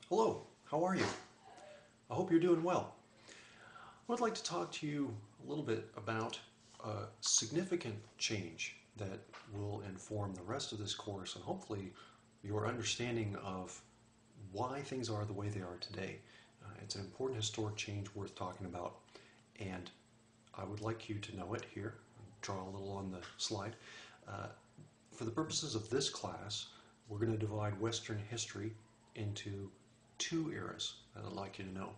Hello, how are you? I hope you're doing well. I'd like to talk to you a little bit about a significant change that will inform the rest of this course and hopefully your understanding of why things are the way they are today. It's an important historic change worth talking about, and I would like you to know it here. Draw a little on the slide. Uh, for the purposes of this class, we're going to divide Western history into two eras that I'd like you to know.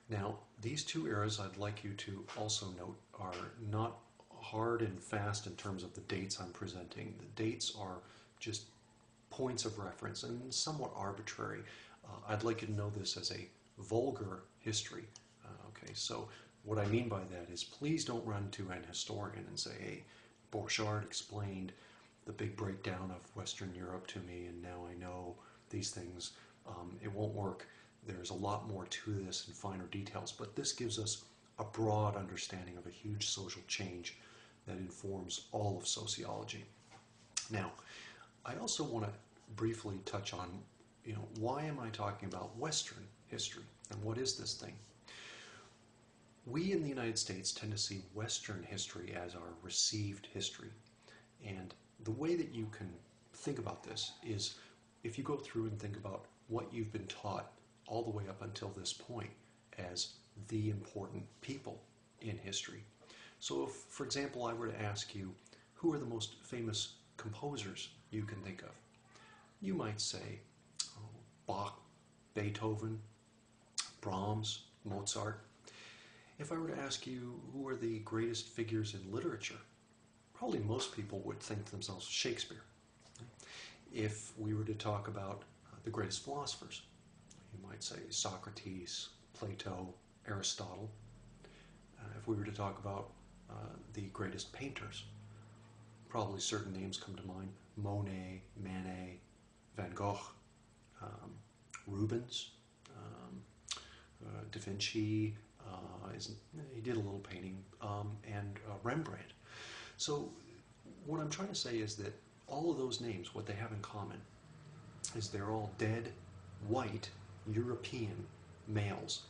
Now, these two eras I'd like you to also note are not hard and fast in terms of the dates I'm presenting. The dates are just points of reference and somewhat arbitrary. I'd like you to know this as a vulgar history. Okay, so what I mean by that is please don't run to an historian and say, hey, Borchardt explained the big breakdown of Western Europe to me and now I know these things. It won't work. There's a lot more to this and finer details, but this gives us a broad understanding of a huge social change that informs all of sociology. Now, I also want to briefly touch on, why am I talking about Western history and what is this thing? We in the United States tend to see Western history as our received history. And the way that you can think about this is if you go through and think about what you've been taught all the way up until this point as the important people in history. So if, for example, I were to ask you, who are the most famous composers you can think of? You might say Bach, Beethoven, Brahms, Mozart. If I were to ask you who are the greatest figures in literature, probably most people would think to themselves Shakespeare. If we were to talk about the greatest philosophers, you might say Socrates, Plato, Aristotle. If we were to talk about the greatest painters, probably certain names come to mind: Monet, Manet, Van Gogh, Rubens, Da Vinci. He did a little painting, and Rembrandt. So what I'm trying to say is that all of those names, what they have in common is they're all dead, white, European males.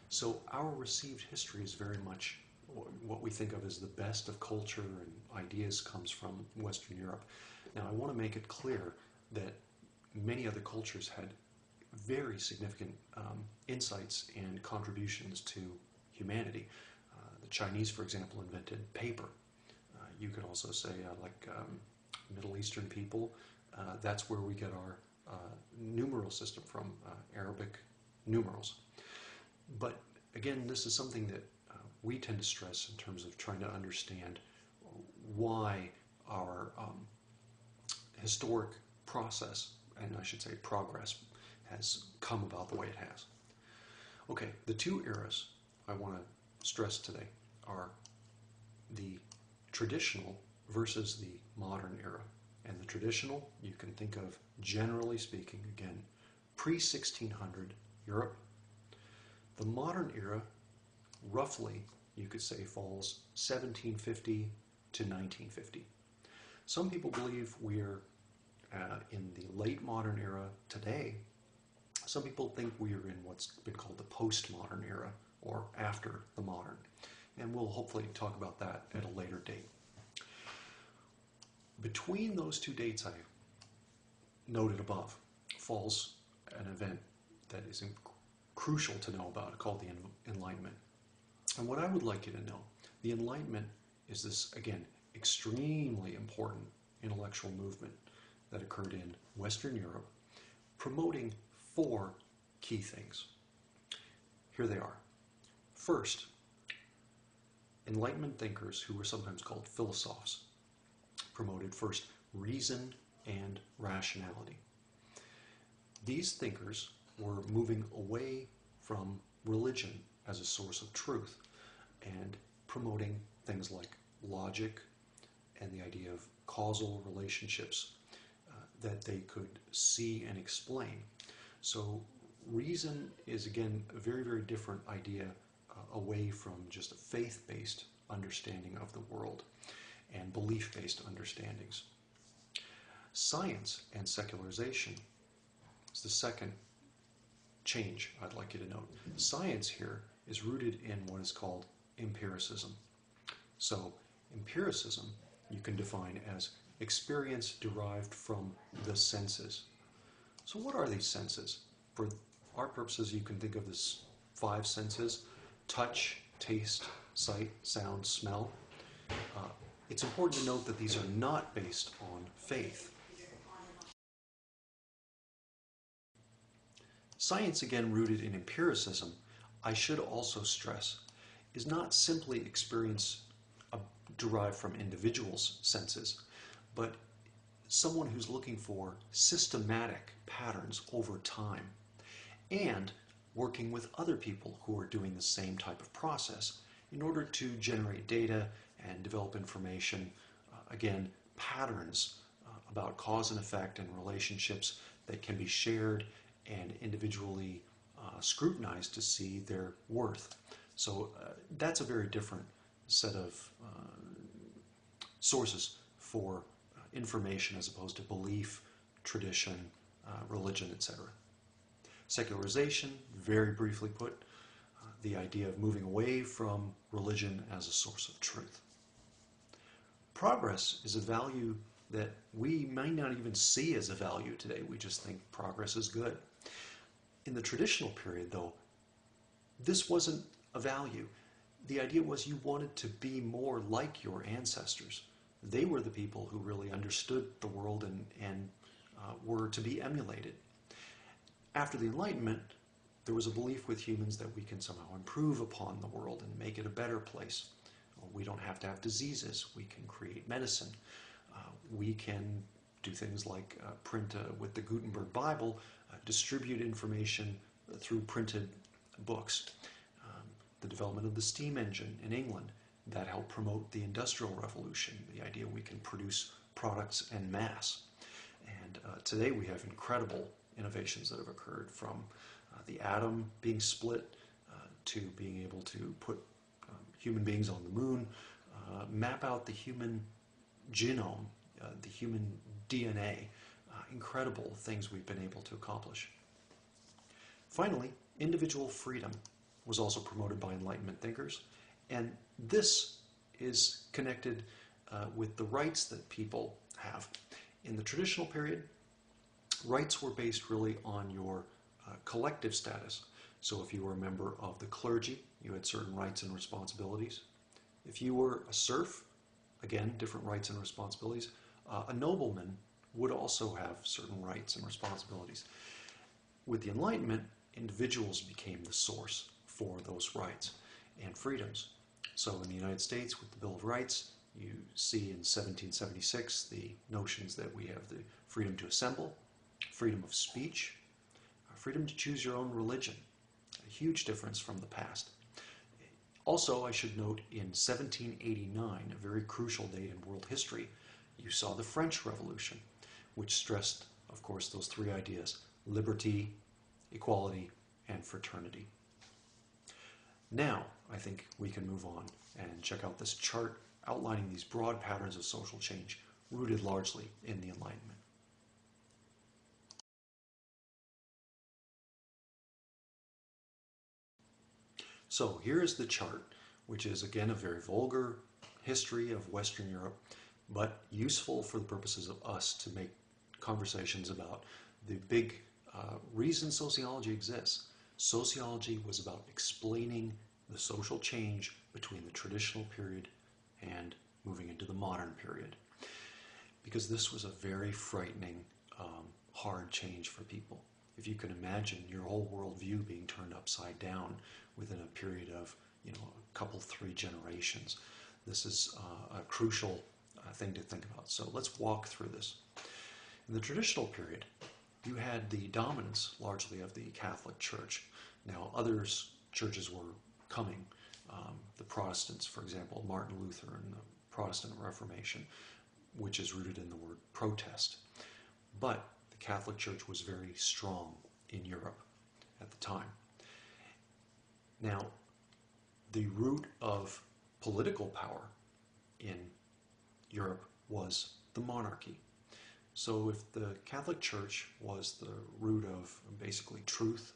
So our received history is very much what we think of as the best of culture and ideas comes from Western Europe. Now, I want to make it clear that many other cultures had very significant insights and contributions to humanity. The Chinese, for example, invented paper. You could also say, Middle Eastern people, that's where we get our numeral system from, Arabic numerals. But again, this is something that we tend to stress in terms of trying to understand why our historic process, and I should say progress, has come about the way it has. Okay, the two eras I want to stress today are the traditional versus the modern era. And the traditional, you can think of, generally speaking, again, pre-1600 Europe. The modern era, roughly, you could say, falls 1750 to 1950. Some people believe we're in the late modern era today. Some people think we are in what's been called the postmodern era, or after the modern. And we'll hopefully talk about that at a later date. Between those two dates I noted above falls an event that is crucial to know about, called the Enlightenment. And what I would like you to know, the Enlightenment is this, again, extremely important intellectual movement that occurred in Western Europe, promoting four key things. Here they are. First, Enlightenment thinkers, who were sometimes called philosophers, promoted first reason and rationality. These thinkers were moving away from religion as a source of truth and promoting things like logic and the idea of causal relationships that they could see and explain. So reason is, again, a very, very different idea away from just a faith-based understanding of the world and belief-based understandings. Science and secularization is the second change I'd like you to note. Science here is rooted in what is called empiricism. So empiricism you can define as experience derived from the senses. So what are these senses? For our purposes, you can think of as 5 senses: touch, taste, sight, sound, smell. It's important to note that these are not based on faith. Science, again rooted in empiricism, I should also stress, is not simply experience derived from individuals' senses, but someone who's looking for systematic patterns over time and working with other people who are doing the same type of process in order to generate data and develop information, again, patterns about cause and effect and relationships that can be shared and individually scrutinized to see their worth. So that's a very different set of sources for information as opposed to belief, tradition, religion, etc. Secularization, very briefly put, the idea of moving away from religion as a source of truth. Progress is a value that we might not even see as a value today. We just think progress is good. In the traditional period, though, this wasn't a value. The idea was you wanted to be more like your ancestors. They were the people who really understood the world and were to be emulated. After the Enlightenment, there was a belief with humans that we can somehow improve upon the world and make it a better place. We don't have to have diseases. We can create medicine. We can do things like print with the Gutenberg Bible, distribute information through printed books. The development of the steam engine in England, that helped promote the Industrial Revolution, the idea we can produce products en masse. And today we have incredible innovations that have occurred, from the atom being split to being able to put human beings on the moon, map out the human genome, the human DNA. Incredible things we've been able to accomplish. Finally, individual freedom was also promoted by Enlightenment thinkers, and this is connected with the rights that people have. In the traditional period, rights were based really on your collective status. So if you were a member of the clergy, you had certain rights and responsibilities. If you were a serf, again, different rights and responsibilities. A nobleman would also have certain rights and responsibilities. With the Enlightenment, individuals became the source for those rights and freedoms. So in the United States, with the Bill of Rights, you see in 1776 the notions that we have the freedom to assemble, freedom of speech, freedom to choose your own religion. A huge difference from the past. Also, I should note, in 1789, a very crucial date in world history, you saw the French Revolution, which stressed, of course, those 3 ideas: liberty, equality, and fraternity. Now, I think we can move on and check out this chart outlining these broad patterns of social change rooted largely in the Enlightenment. So here's the chart, which is again a very vulgar history of Western Europe, but useful for the purposes of us to make conversations about the big reason sociology exists. Sociology was about explaining the social change between the traditional period and moving into the modern period, because this was a very frightening, hard change for people. If you can imagine your whole worldview being turned upside down within a period of, a couple, 3 generations, this is a crucial thing to think about. So let's walk through this. In the traditional period, you had the dominance largely of the Catholic Church. Now, other churches were coming. The Protestants, for example, Martin Luther and the Protestant Reformation, which is rooted in the word protest. But the Catholic Church was very strong in Europe at the time. Now, the root of political power in Europe was the monarchy. So if the Catholic Church was the root of basically truth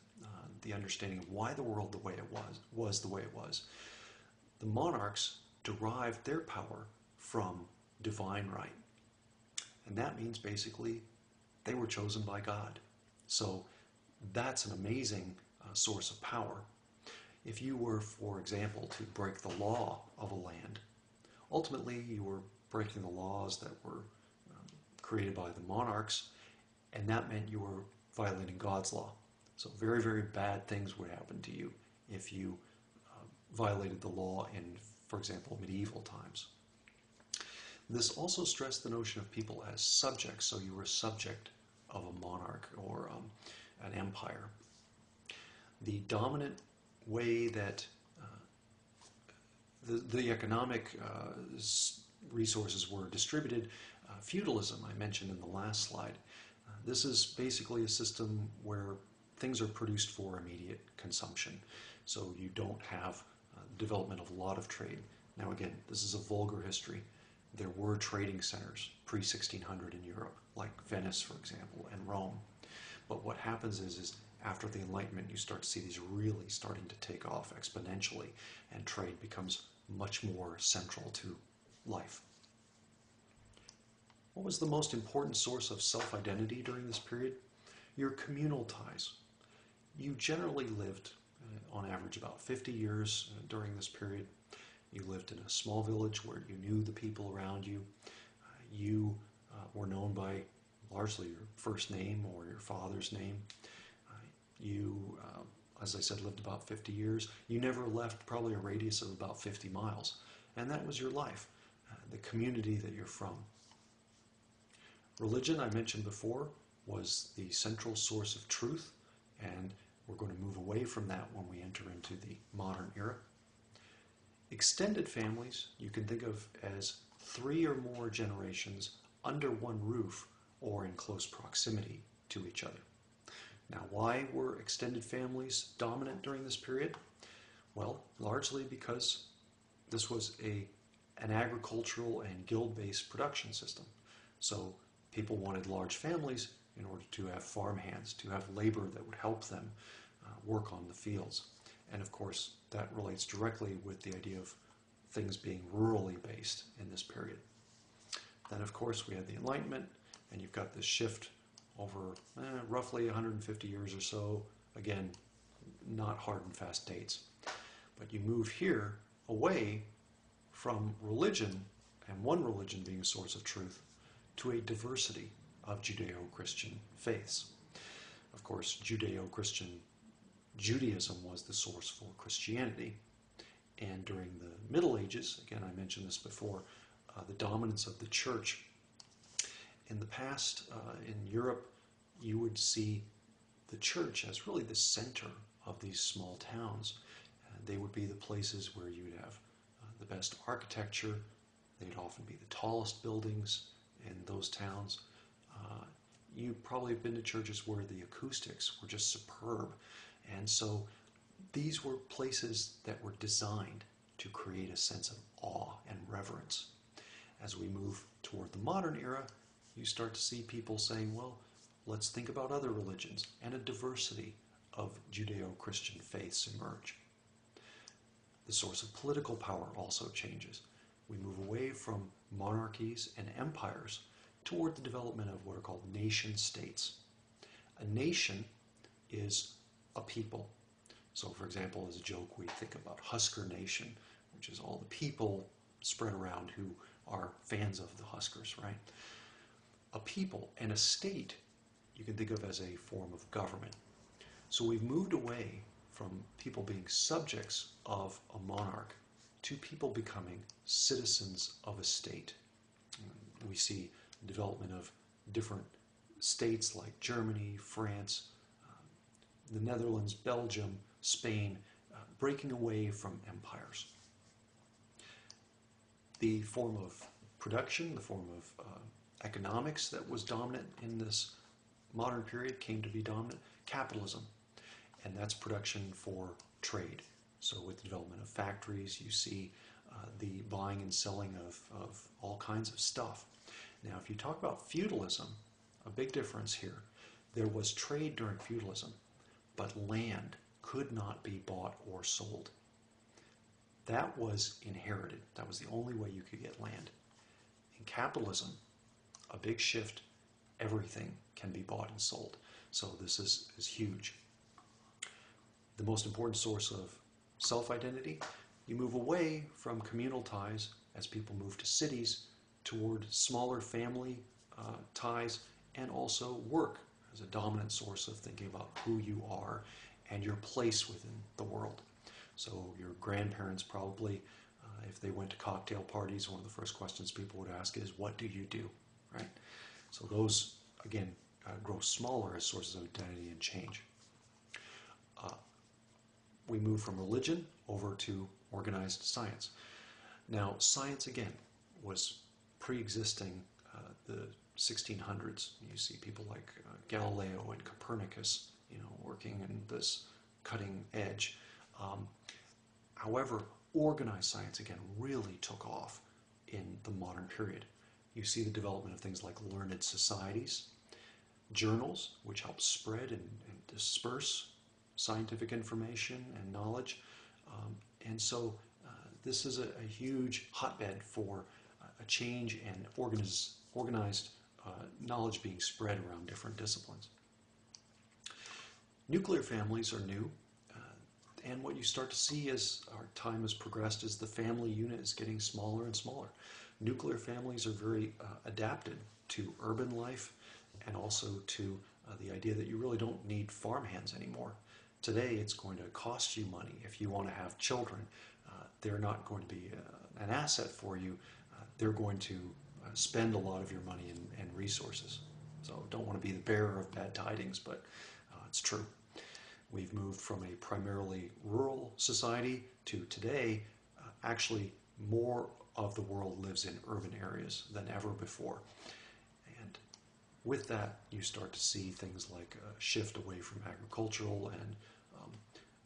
the understanding of why the world the way it was the way it was. The monarchs derived their power from divine right. And that means basically they were chosen by God. So that's an amazing source of power. If you were, for example, to break the law of a land, ultimately you were breaking the laws that were created by the monarchs, and that meant you were violating God's law. So very, very bad things would happen to you if you violated the law in, for example, medieval times. This also stressed the notion of people as subjects, so you were a subject of a monarch or an empire. The dominant way that the economic resources were distributed, feudalism, I mentioned in the last slide. This is basically a system where things are produced for immediate consumption, so you don't have development of a lot of trade. Now again, this is a vulgar history. There were trading centers pre-1600 in Europe, like Venice, for example, and Rome. But what happens is after the Enlightenment, you start to see these really starting to take off exponentially, and trade becomes much more central to life. What was the most important source of self-identity during this period? Your communal ties. You generally lived, on average, about 50 years during this period. You lived in a small village where you knew the people around you. You were known by largely your first name or your father's name. You, as I said, lived about 50 years. You never left probably a radius of about 50 miles. And that was your life, the community that you're from. Religion, I mentioned before, was the central source of truth, and we're going to move away from that when we enter into the modern era. Extended families you can think of as 3 or more generations under one roof or in close proximity to each other. Now, why were extended families dominant during this period? Well, largely because this was an agricultural and guild-based production system. So people wanted large families in order to have farm hands, to have labor that would help them work on the fields. And of course, that relates directly with the idea of things being rurally based in this period. Then, of course, we had the Enlightenment, and you've got this shift over roughly 150 years or so. Again, not hard and fast dates. But you move here away from religion, and one religion being a source of truth, to a diversity of Judeo-Christian faiths. Of course, Judaism was the source for Christianity. And during the Middle Ages, again, I mentioned this before, the dominance of the church. In the past, in Europe, you would see the church as really the center of these small towns. They would be the places where you would have the best architecture. They'd often be the tallest buildings in those towns. You probably have been to churches where the acoustics were just superb. And so these were places that were designed to create a sense of awe and reverence. As we move toward the modern era, you start to see people saying, well, let's think about other religions, and a diversity of Judeo-Christian faiths emerge. The source of political power also changes. We move away from monarchies and empires toward the development of what are called nation states. A nation is a people. So, for example, as a joke, we think about Husker Nation, which is all the people spread around who are fans of the Huskers, right? A people and a state you can think of as a form of government. So we've moved away from people being subjects of a monarch to people becoming citizens of a state. We see the development of different states like Germany, France, the Netherlands, Belgium, Spain, breaking away from empires. The form of production, the form of economics that was dominant in this modern period came to be dominant, capitalism. And that's production for trade. So with the development of factories, you see the buying and selling of all kinds of stuff. Now, if you talk about feudalism, a big difference here. There was trade during feudalism, but land could not be bought or sold. That was inherited. That was the only way you could get land. In capitalism, a big shift, everything can be bought and sold. So this is huge. The most important source of self-identity, you move away from communal ties as people move to cities toward smaller family ties, and also work as a dominant source of thinking about who you are and your place within the world. So your grandparents probably, if they went to cocktail parties, one of the first questions people would ask is, what do you do, right? So those, again, grow smaller as sources of identity and change. We move from religion over to organized science. Now, science, again, was pre-existing the 1600s. You see people like Galileo and Copernicus, working in this cutting edge. However, organized science, again, really took off in the modern period. You see the development of things like learned societies, journals, which help spread and disperse scientific information and knowledge. And so this is a huge hotbed for a change and organized knowledge being spread around different disciplines. Nuclear families are new, and what you start to see as our time has progressed is the family unit is getting smaller and smaller. Nuclear families are very adapted to urban life and also to the idea that you really don't need farmhands anymore. Today it's going to cost you money if you want to have children. They're not going to be an asset for you. They're going to spend a lot of your money and resources. So don't want to be the bearer of bad tidings, but it's true. We've moved from a primarily rural society to today, actually more of the world lives in urban areas than ever before. And with that, you start to see things like a shift away from agricultural and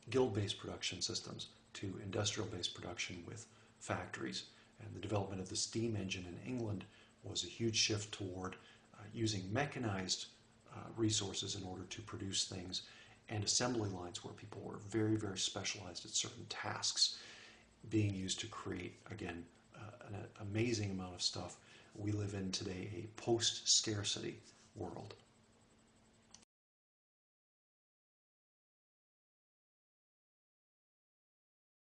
guild-based production systems to industrial-based production with factories. And the development of the steam engine in England was a huge shift toward using mechanized resources in order to produce things, and assembly lines where people were very, very specialized at certain tasks being used to create, again, an amazing amount of stuff. We live in today a post-scarcity world.